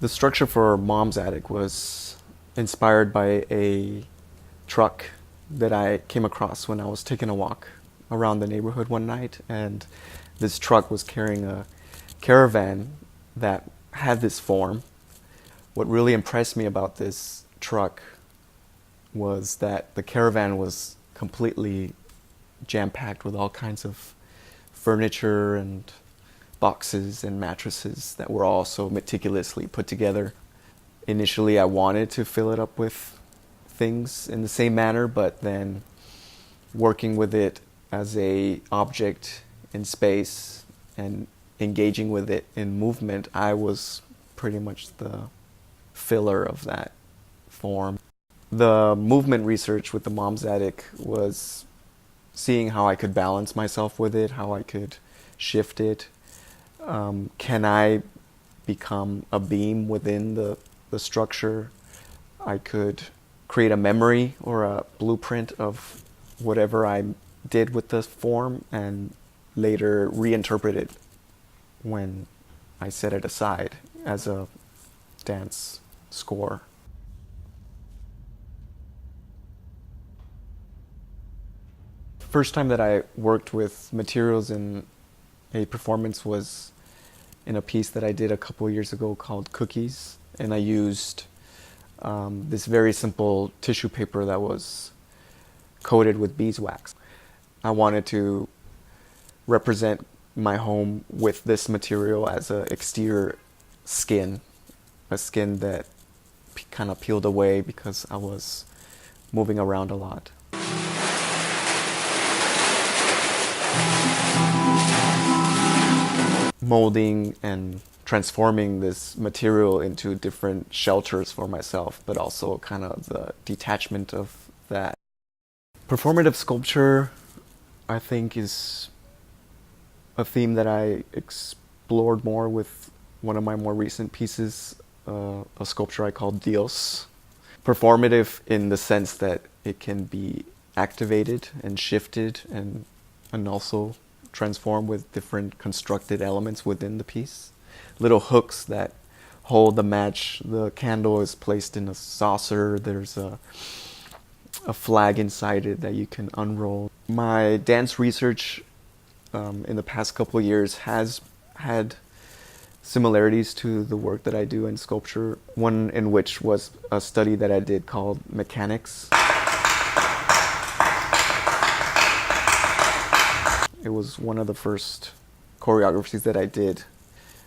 The structure for Mom's Attic was inspired by a truck that I came across when I was taking a walk around the neighborhood one night, and this truck was carrying a caravan that had this form. What really impressed me about this truck was that the caravan was completely jam-packed with all kinds of furniture and boxes and mattresses that were all so meticulously put together. Initially, I wanted to fill it up with things in the same manner, but then working with it as a object in space and engaging with it in movement, I was pretty much the filler of that form. The movement research with the Mom's Attic was seeing how I could balance myself with it, how I could shift it. Can I become a beam within the structure? I could create a memory or a blueprint of whatever I did with the form and later reinterpret it when I set it aside as a dance score. First time that I worked with materials in a performance was in a piece that I did a couple years ago called Cookies, and I used this very simple tissue paper that was coated with beeswax. I wanted to represent my home with this material as an exterior skin, a skin that kind of peeled away because I was moving around a lot. Molding and transforming this material into different shelters for myself, but also kind of the detachment of that. Performative sculpture, I think, is a theme that I explored more with one of my more recent pieces, a sculpture I call Dios. Performative in the sense that it can be activated and shifted and also transform with different constructed elements within the piece. Little hooks that hold the match. The candle is placed in a saucer. There's a flag inside it that you can unroll. My dance research in the past couple of years has had similarities to the work that I do in sculpture, one in which was a study that I did called Mechanics. It was one of the first choreographies that I did,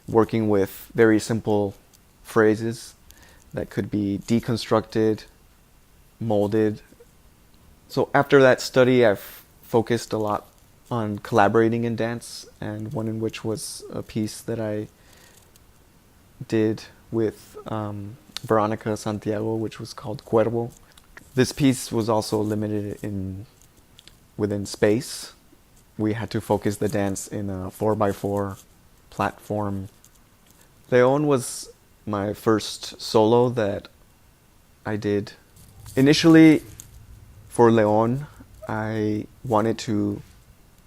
working with very simple phrases that could be deconstructed, molded. So after that study, I've focused a lot on collaborating in dance, and one in which was a piece that I did with Veronica Santiago, which was called Cuervo. This piece was also limited within space. We had to focus the dance in a 4x4 platform. Leon was my first solo that I did. Initially, for Leon, I wanted to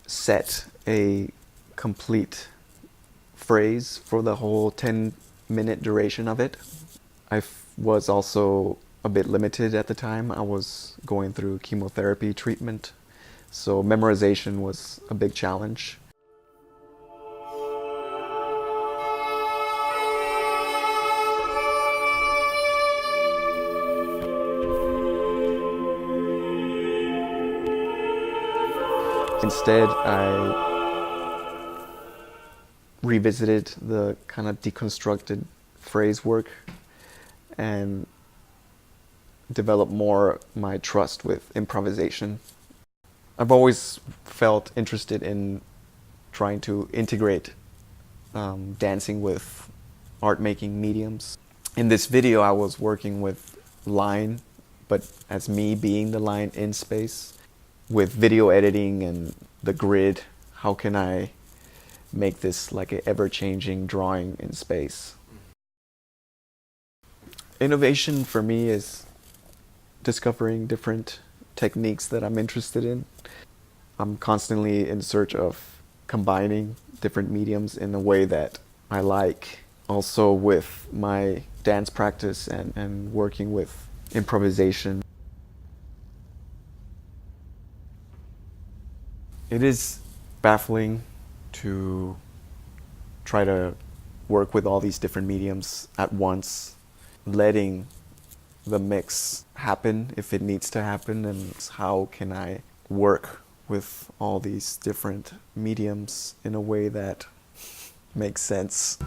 set a complete phrase for the whole 10-minute duration of it. I was also a bit limited at the time. I was going through chemotherapy treatment, so memorization was a big challenge. Instead, I revisited the kind of deconstructed phrase work and developed more my trust with improvisation. I've always felt interested in trying to integrate dancing with art-making mediums. In this video, I was working with line, but as me being the line in space. With video editing and the grid, how can I make this like an ever-changing drawing in space? Innovation for me is discovering different techniques that I'm interested in. I'm constantly in search of combining different mediums in a way that I like. Also with my dance practice and working with improvisation. It is baffling to try to work with all these different mediums at once, letting the mix happen if it needs to happen, and how can I work with all these different mediums in a way that makes sense.